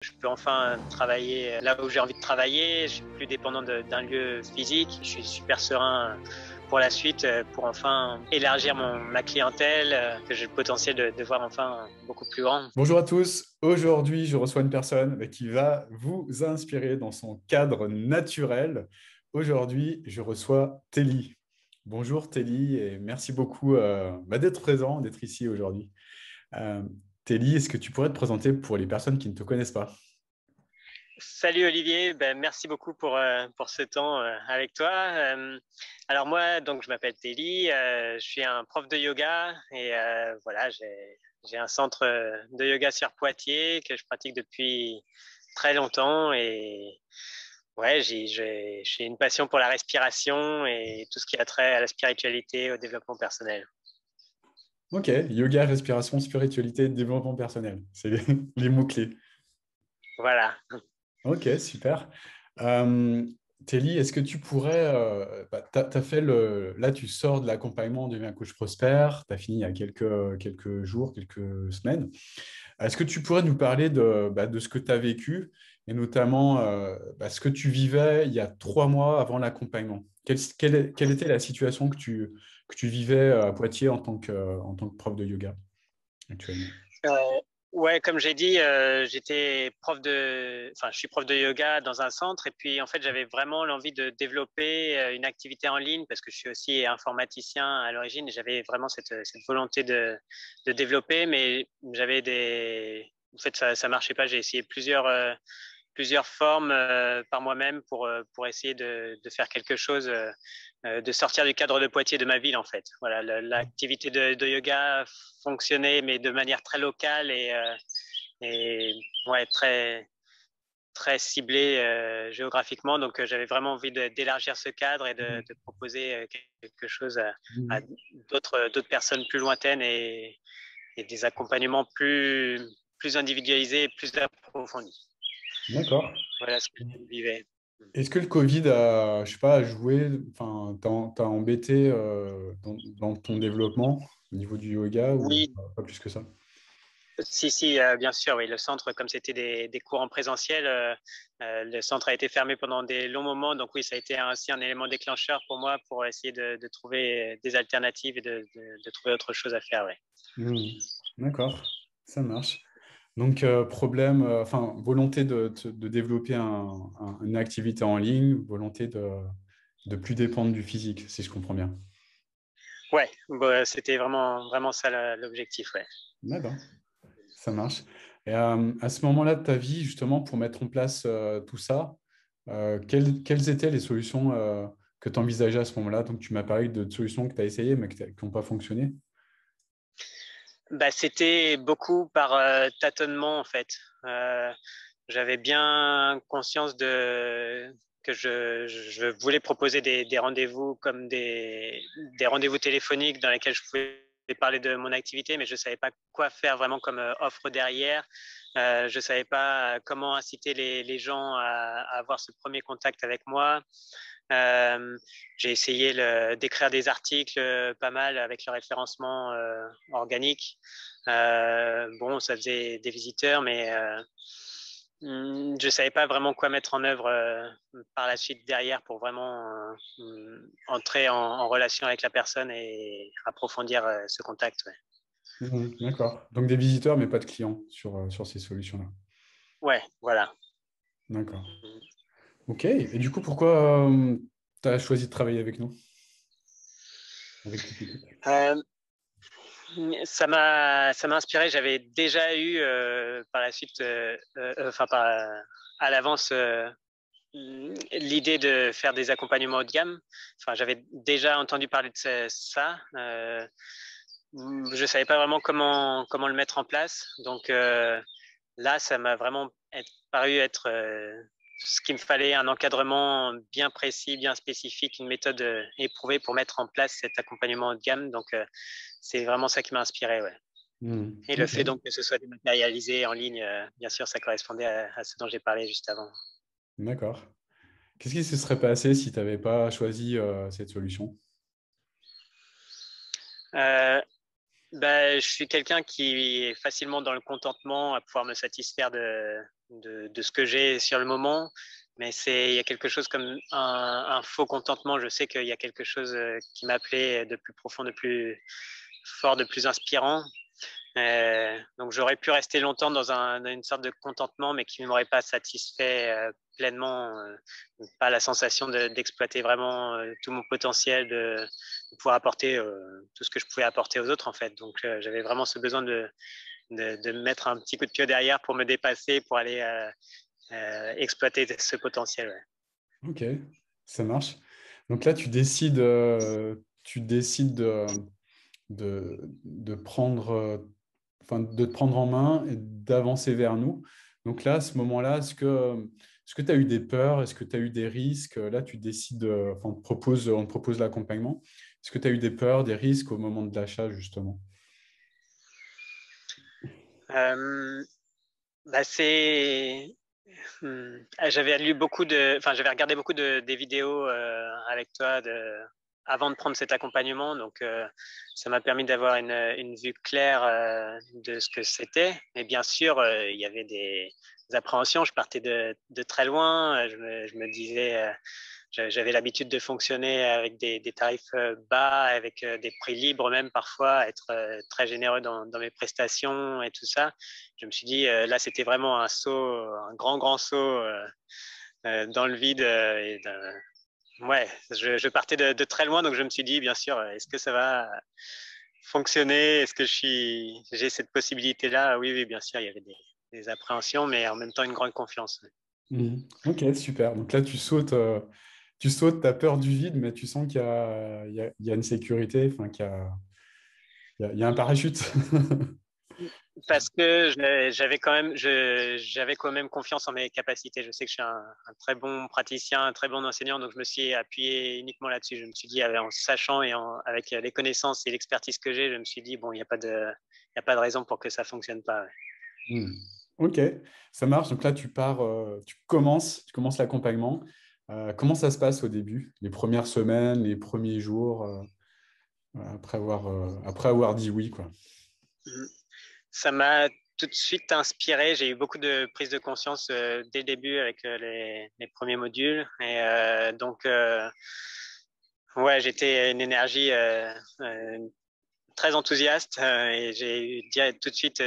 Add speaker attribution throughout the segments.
Speaker 1: Je peux enfin travailler là où j'ai envie de travailler. Je suis plus dépendant d'un lieu physique. Je suis super serein pour la suite, pour enfin élargir ma clientèle, que j'ai le potentiel de voir enfin beaucoup plus grand.
Speaker 2: Bonjour à tous. Aujourd'hui, je reçois une personne qui va vous inspirer dans son cadre naturel. Aujourd'hui, je reçois Telly. Bonjour Telly et merci beaucoup d'être présent, d'être ici aujourd'hui. Euh, Telly, est-ce que tu pourrais te présenter pour les personnes qui ne te connaissent pas?
Speaker 1: Salut Olivier, merci beaucoup pour ce temps avec toi. Alors moi, donc je m'appelle Telly, je suis un prof de yoga et voilà, j'ai un centre de yoga sur Poitiers que je pratique depuis très longtemps et ouais, j'ai une passion pour la respiration et tout ce qui a trait à la spiritualité, au développement personnel.
Speaker 2: Ok, yoga, respiration, spiritualité, développement personnel. C'est les mots-clés.
Speaker 1: Voilà.
Speaker 2: Ok, super. Euh, Telly, est-ce que tu pourrais... t'as fait là, tu sors de l'accompagnement Deviens coach prospère, tu as fini il y a quelques jours, quelques semaines. Est-ce que tu pourrais nous parler de ce que tu as vécu et notamment ce que tu vivais il y a 3 mois avant l'accompagnement? Quelle était la situation que tu vivais à Poitiers en tant que prof de yoga actuellement?
Speaker 1: Euh, ouais, comme j'ai dit, je suis prof de yoga dans un centre et puis en fait, j'avais vraiment l'envie de développer une activité en ligne parce que je suis aussi informaticien à l'origine et j'avais vraiment cette volonté de développer, mais en fait, ça marchait pas. J'ai essayé plusieurs formes par moi-même pour essayer de faire quelque chose, de sortir du cadre de Poitiers, de ma ville en fait. Voilà, l'activité de yoga fonctionnait, mais de manière très locale et ouais, très ciblée géographiquement. Donc j'avais vraiment envie d'élargir ce cadre et de proposer quelque chose à d'autres personnes plus lointaines et des accompagnements plus individualisés et plus approfondis.
Speaker 2: D'accord.
Speaker 1: Voilà ce que je vivais.
Speaker 2: Est-ce que le Covid a, je sais pas, joué, enfin, t'as embêté dans ton développement au niveau du yoga ou
Speaker 1: Oui,
Speaker 2: pas plus que ça?
Speaker 1: si, bien sûr, oui. Le centre, comme c'était des cours en présentiel, le centre a été fermé pendant des longs moments. Donc oui, ça a été aussi un élément déclencheur pour moi pour essayer de trouver des alternatives et de trouver autre chose à faire. Ouais.
Speaker 2: Hmm. D'accord, ça marche. Donc, problème, enfin, volonté de développer une activité en ligne, volonté de plus dépendre du physique, si je comprends bien.
Speaker 1: Ouais, bah, c'était vraiment ça l'objectif. Ouais.
Speaker 2: D'accord, ça marche. Et à ce moment-là de ta vie, justement, pour mettre en place tout ça, quelles étaient les solutions que tu envisageais à ce moment-là? Donc, tu m'as parlé de solutions que tu as essayées, mais qui n'ont pas fonctionné.
Speaker 1: Bah, c'était beaucoup par tâtonnement en fait. Euh, J'avais bien conscience que je voulais proposer des rendez-vous comme des rendez-vous téléphoniques dans lesquels je pouvais parler de mon activité, mais je savais pas quoi faire vraiment comme offre derrière. Je savais pas comment inciter les gens à avoir ce premier contact avec moi. Euh, j'ai essayé d'écrire des articles pas mal avec le référencement organique. Bon, ça faisait des visiteurs, mais je savais pas vraiment quoi mettre en œuvre par la suite derrière pour vraiment entrer en relation avec la personne et approfondir ce contact. Ouais.
Speaker 2: Mhm, d'accord. Donc, des visiteurs, mais pas de clients sur ces solutions-là.
Speaker 1: Ouais, voilà.
Speaker 2: D'accord. Ok. Et du coup, pourquoi tu as choisi de travailler avec nous, avec toute l'équipe?
Speaker 1: Euh, ça m'a inspiré. J'avais déjà eu par la suite, enfin à l'avance, l'idée de faire des accompagnements haut de gamme. Enfin, j'avais déjà entendu parler de ça. Je savais pas vraiment comment le mettre en place. Donc là, ça m'a vraiment paru être ce qu'il me fallait, un encadrement bien précis, bien spécifique, une méthode éprouvée pour mettre en place cet accompagnement haut de gamme. Donc c'est vraiment ça qui m'a inspiré. Ouais.
Speaker 2: Mhm.
Speaker 1: Et le
Speaker 2: Ok.
Speaker 1: fait donc que ce soit dématérialisé en ligne, bien sûr, ça correspondait à ce dont j'ai parlé juste avant.
Speaker 2: D'accord. Qu'est-ce qui se serait passé si tu n'avais pas choisi cette solution?
Speaker 1: Euh, Je suis quelqu'un qui est facilement dans le contentement, à pouvoir me satisfaire de ce que j'ai sur le moment. Mais il y a quelque chose comme un faux contentement. Je sais qu'il y a quelque chose qui m'appelait de plus profond, de plus fort, de plus inspirant. Donc j'aurais pu rester longtemps dans une sorte de contentement, mais qui ne m'aurait pas satisfait pleinement, pas la sensation d'exploiter vraiment tout mon potentiel, de pouvoir apporter tout ce que je pouvais apporter aux autres en fait. Donc j'avais vraiment ce besoin de mettre un petit coup de pied derrière pour me dépasser, pour aller exploiter ce potentiel. Ouais.
Speaker 2: Ok, ça marche. Donc là, tu décides de prendre, enfin, de te prendre en main et d'avancer vers nous. Donc là, à ce moment-là, est-ce que tu as eu des peurs? Est-ce que tu as eu des risques? Là, tu décides, enfin, on te propose l'accompagnement. Est-ce que tu as eu des peurs, des risques au moment de l'achat, justement?
Speaker 1: Euh, c'est J'avais lu j'avais regardé beaucoup des vidéos avec toi avant de prendre cet accompagnement, donc ça m'a permis d'avoir une vue claire de ce que c'était. Et bien sûr, il y avait des appréhensions. Je partais de très loin. Je me disais, j'avais l'habitude de fonctionner avec des tarifs bas, avec des prix libres même parfois, être très généreux dans mes prestations et tout ça. Je me suis dit, là, c'était vraiment un saut, un grand saut dans le vide. Ouais, je partais de très loin, donc je me suis dit, bien sûr, est-ce que ça va fonctionner? Est-ce que j'ai cette possibilité-là? Oui, oui, bien sûr, il y avait des appréhensions, mais en même temps une grande confiance.
Speaker 2: Mhm. Ok, super. Donc là, tu sautes, tu as peur du vide, mais tu sens il y a une sécurité, enfin, il y a un parachute.
Speaker 1: Parce que j'avais quand même confiance en mes capacités. Je sais que je suis un très bon praticien, un très bon enseignant, donc je me suis appuyé uniquement là-dessus. Je me suis dit, en sachant avec les connaissances et l'expertise que j'ai, je me suis dit, bon, il y a pas de raison pour que ça fonctionne pas. Ouais.
Speaker 2: Hmm. Ok, ça marche. Donc là, tu commences l'accompagnement. Comment ça se passe au début, les premières semaines, les premiers jours, après avoir dit oui, quoi.
Speaker 1: Ça m'a tout de suite inspiré. J'ai eu beaucoup de prise de conscience dès le début avec les premiers modules. Et ouais, j'étais une énergie très enthousiaste et j'ai eu tout de suite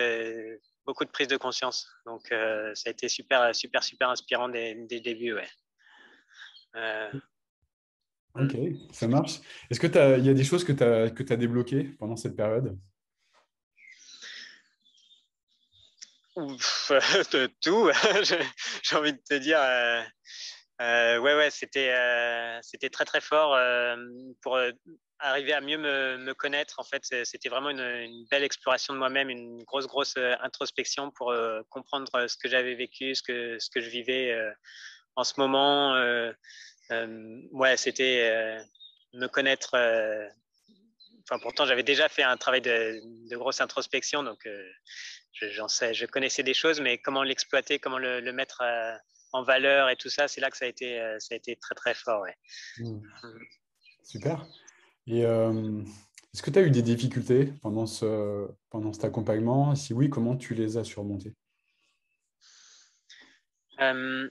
Speaker 1: beaucoup de prise de conscience. Donc, ça a été super inspirant dès le début. Ouais. Euh,
Speaker 2: Ok, ça marche. Est-ce que il y a des choses que tu débloquées pendant cette période?
Speaker 1: Ouf, de tout, j'ai envie de te dire. Ouais, c'était très fort pour arriver à mieux me connaître. En fait, c'était vraiment une belle exploration de moi-même, une grosse introspection pour comprendre ce que j'avais vécu, ce que je vivais en ce moment. Ouais, c'était me connaître. Enfin, pourtant, j'avais déjà fait un travail de grosse introspection, donc je connaissais des choses, mais comment l'exploiter, comment le mettre en valeur et tout ça, c'est là que ça a été très fort. Ouais.
Speaker 2: Hmm. Super. Et est-ce que tu as eu des difficultés pendant cet accompagnement? Si oui, comment tu les as surmontées?
Speaker 1: Euh,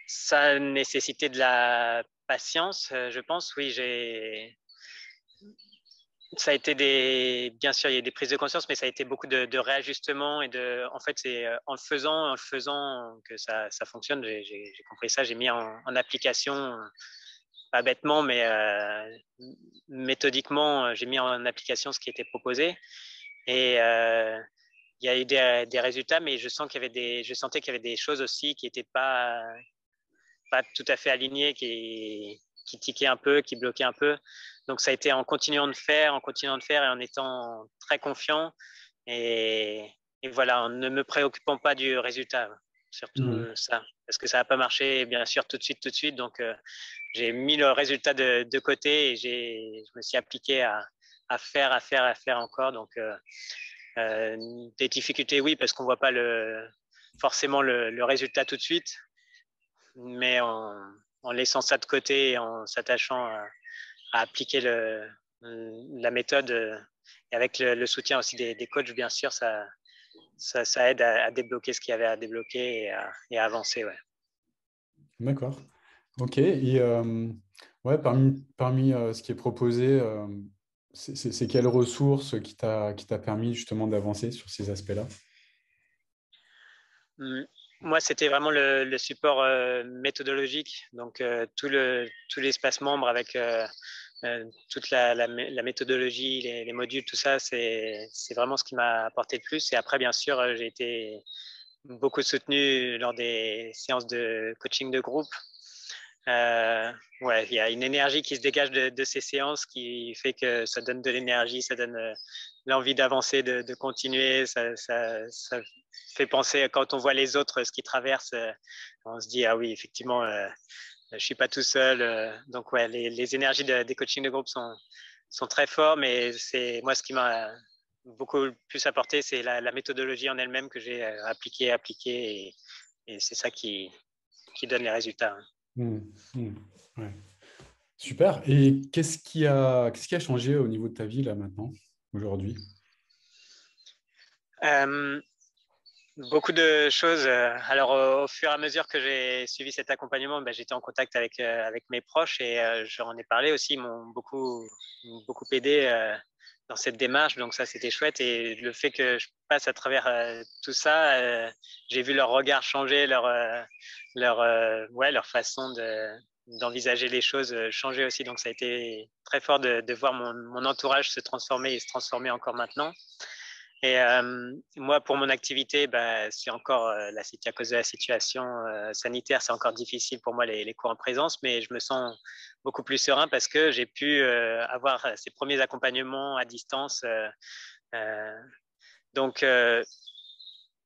Speaker 1: Ça a nécessité de la patience, je pense. Oui, ça a été bien sûr, il y a eu des prises de conscience, mais ça a été beaucoup de réajustements en fait, c'est en le faisant que ça fonctionne. J'ai compris ça, j'ai mis en application, pas bêtement, mais méthodiquement, j'ai mis en application ce qui était proposé. Et il y a eu des résultats, mais je sentais qu'il y avait des choses aussi qui n'étaient pas tout à fait alignées, qui tiquaient un peu, qui bloquaient un peu. Donc ça a été en continuant de faire et en étant très confiant et, et voilà, en ne me préoccupant pas du résultat, surtout ça, parce que ça n'a pas marché, bien sûr, tout de suite. Donc j'ai mis le résultat de côté et je me suis appliqué à faire encore. Donc des difficultés, oui, parce qu'on voit pas forcément le résultat tout de suite, mais en laissant ça de côté et en s'attachant à appliquer la méthode, et avec le soutien aussi des coachs, bien sûr, ça aide à débloquer ce qu'il y avait à débloquer et à avancer. Ouais.
Speaker 2: D'accord. Ok. Et ouais, parmi ce qui est proposé, c'est quelles ressources qui t'a permis justement d'avancer sur ces aspects-là?
Speaker 1: Moi, c'était vraiment le support méthodologique, donc tout l'espace membre avec toute la méthodologie, les modules, tout ça, c'est vraiment ce qui m'a apporté le plus. Et après, bien sûr, j'ai été beaucoup soutenu lors des séances de coaching de groupe. Ouais, il y a une énergie qui se dégage de ces séances qui fait que ça donne de l'énergie, ça donne l'envie d'avancer, de continuer. Ça fait penser, quand on voit les autres, ce qu'ils traversent, on se dit, ah oui, effectivement, je suis pas tout seul. Donc, ouais, les énergies des coachings de groupe sont très forts, mais c'est moi ce qui m'a beaucoup plus apporté, c'est la méthodologie en elle-même que j'ai appliquée, et c'est ça qui donne les résultats.
Speaker 2: Hmm, hmm, ouais. Super. Et qu'est-ce qui a changé au niveau de ta vie là maintenant, aujourd'hui?
Speaker 1: Euh, Beaucoup de choses. Alors, au fur et à mesure que j'ai suivi cet accompagnement, ben, j'étais en contact avec mes proches et j'en ai parlé aussi. Ils m'ont beaucoup aidé dans cette démarche. Donc, ça, c'était chouette. Et le fait que je passe à travers tout ça, j'ai vu leur regard changer, leur façon d'envisager les choses changer aussi. Donc, ça a été très fort de voir mon entourage se transformer et se transformer encore maintenant. Et moi, pour mon activité, bah, c'est encore à cause de la situation sanitaire, c'est encore difficile pour moi les cours en présence, mais je me sens beaucoup plus serein parce que j'ai pu avoir ces premiers accompagnements à distance. Euh, donc,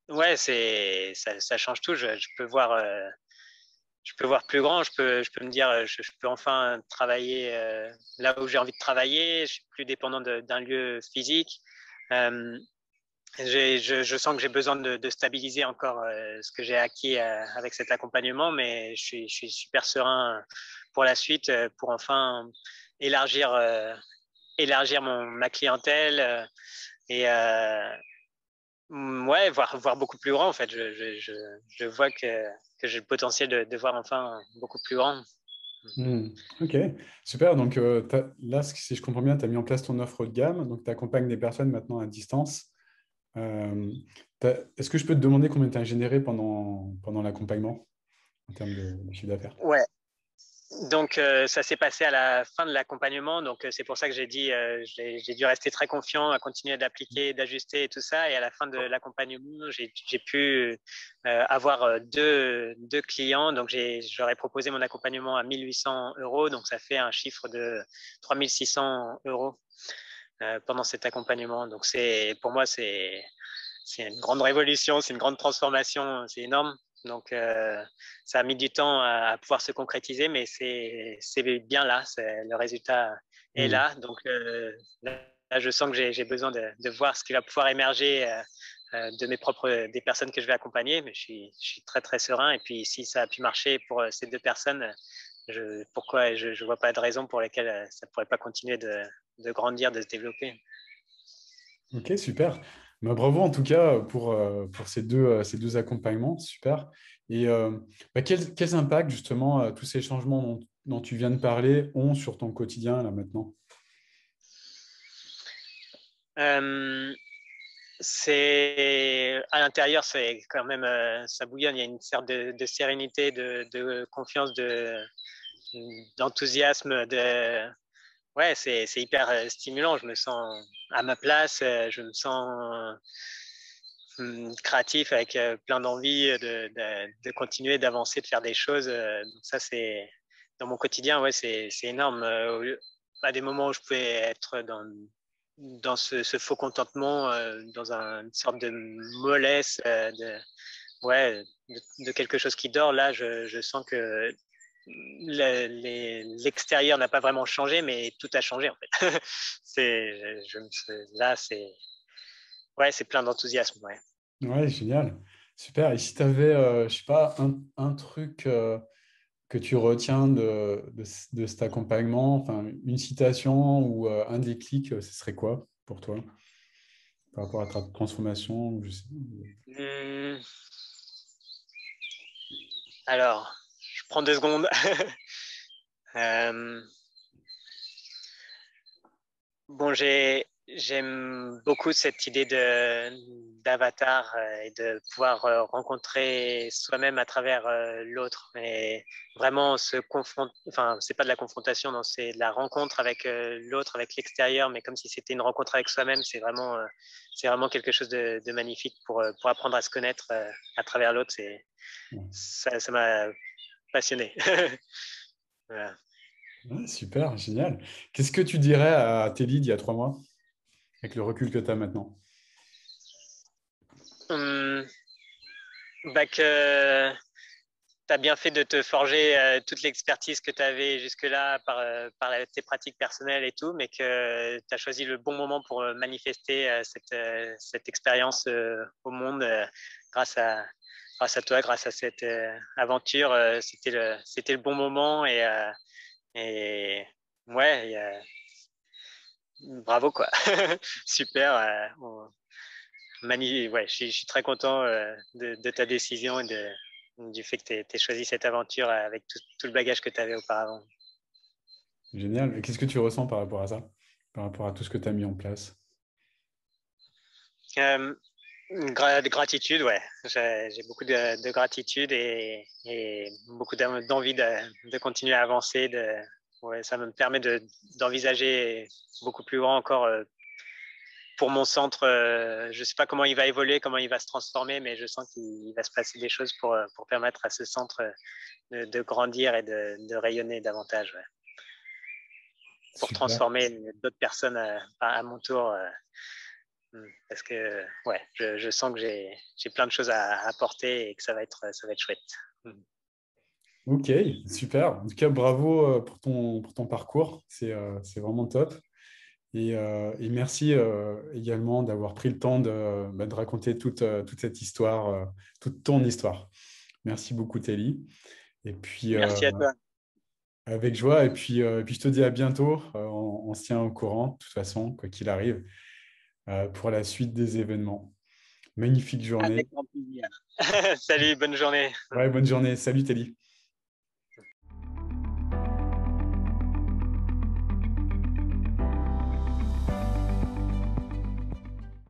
Speaker 1: ouais, ça change tout. Je peux voir plus grand. Je peux me dire, je peux enfin travailler là où j'ai envie de travailler. Je suis plus dépendant d'un lieu physique. Euh, je sens que j'ai besoin de stabiliser encore ce que j'ai acquis avec cet accompagnement, mais je suis super serein pour la suite, pour enfin élargir, élargir ma clientèle et ouais, voir beaucoup plus grand en fait. Je vois que j'ai le potentiel de voir enfin beaucoup plus grand.
Speaker 2: Hmm, ok, super. Donc là, si je comprends bien, tu as mis en place ton offre haut de gamme. Donc, tu accompagnes des personnes maintenant à distance. Euh, Est-ce que je peux te demander combien tu as généré pendant l'accompagnement en termes de chiffre d'affaires?
Speaker 1: Ouais, donc, ça s'est passé à la fin de l'accompagnement. Donc, c'est pour ça que j'ai dit, j'ai dû rester très confiant, à continuer d'appliquer, d'ajuster et tout ça. Et à la fin de l'accompagnement, j'ai pu avoir deux clients. Donc, j'aurais proposé mon accompagnement à 1 800 euros. Donc, ça fait un chiffre de 3 600 euros pendant cet accompagnement. Donc, pour moi, c'est une grande révolution, c'est une grande transformation, c'est énorme. Donc, ça a mis du temps à pouvoir se concrétiser, mais c'est bien là, le résultat est
Speaker 2: Hmm,
Speaker 1: là. Donc, là, je sens que j'ai besoin de voir ce qui va pouvoir émerger des personnes que je vais accompagner, mais je suis très, très serein. Et puis, si ça a pu marcher pour ces deux personnes, pourquoi je vois pas de raison pour lesquelles ça pourrait pas continuer de grandir, de se développer.
Speaker 2: ok, super. Bah, bravo en tout cas pour ces deux accompagnements, super. Et bah, quels impacts justement tous ces changements dont tu viens de parler ont sur ton quotidien là maintenant?
Speaker 1: Euh, C'est à l'intérieur, c'est quand même ça bouillonne. Il y a une sorte de sérénité, de confiance, d'enthousiasme. Ouais, c'est hyper stimulant. Je me sens à ma place. Je me sens créatif avec plein d'envie de continuer, d'avancer, de faire des choses. Donc ça, c'est dans mon quotidien. Ouais, c'est énorme. À des moments où je pouvais être dans ce faux contentement, dans une sorte de mollesse, ouais, de quelque chose qui dort. Là, je sens que l'extérieur n'a pas vraiment changé, mais tout a changé en fait. Là, c'est plein d'enthousiasme. Ouais.
Speaker 2: Ouais, génial. Super. Et si tu avais, je sais pas, un truc que tu retiens de cet accompagnement, enfin, une citation ou un déclic, ce serait quoi pour toi par rapport à ta transformation? Je sais.
Speaker 1: Hmm, alors, je prends 2 secondes. Euh, Bon, j'aime beaucoup cette idée d'avatar et de pouvoir rencontrer soi-même à travers l'autre. Mais vraiment se confronter, enfin, c'est pas de la confrontation, non, c'est de la rencontre avec l'autre, avec l'extérieur, mais comme si c'était une rencontre avec soi-même. C'est vraiment quelque chose de magnifique pour apprendre à se connaître à travers l'autre. Ça m'a passionné. Voilà.
Speaker 2: Ouais, super, génial. Qu'est-ce que tu dirais à tes leads il y a 3 mois, avec le recul que tu as maintenant?
Speaker 1: Hum, Bah que tu as bien fait de te forger toute l'expertise que tu avais jusque-là par tes pratiques personnelles et tout, mais que tu as choisi le bon moment pour manifester cette expérience au monde grâce à toi, grâce à cette aventure. C'était le bon moment et ouais, bravo quoi. Super. Ouais, je suis très content de ta décision et du fait que tu aies choisi cette aventure avec tout le bagage que tu avais auparavant.
Speaker 2: Génial. Et qu'est-ce que tu ressens par rapport à ça, par rapport à tout ce que tu as mis en place?
Speaker 1: Euh, Gratitude, ouais. J'ai beaucoup de gratitude et beaucoup d'envie de continuer à avancer. Ouais, ça me permet d'envisager beaucoup plus grand encore pour mon centre. Je ne sais pas comment il va évoluer, comment il va se transformer, mais je sens qu'il va se passer des choses pour permettre à ce centre de grandir et de rayonner davantage, ouais. Pour
Speaker 2: Super.
Speaker 1: transformer d'autres personnes à mon tour. Parce que ouais, je sens que j'ai plein de choses à apporter et que ça va être chouette.
Speaker 2: Ok, super. En tout cas, bravo pour ton parcours. C'est vraiment top. Et merci également d'avoir pris le temps de raconter toute cette histoire, toute ton histoire. Merci beaucoup, Telly. Et puis,
Speaker 1: Merci à toi.
Speaker 2: avec joie. Et puis, je te dis à bientôt. On se tient au courant, de toute façon, quoi qu'il arrive, pour la suite des événements. Magnifique journée.
Speaker 1: Avec grand plaisir. Salut, bonne journée.
Speaker 2: Ouais, bonne journée. Salut, Telly.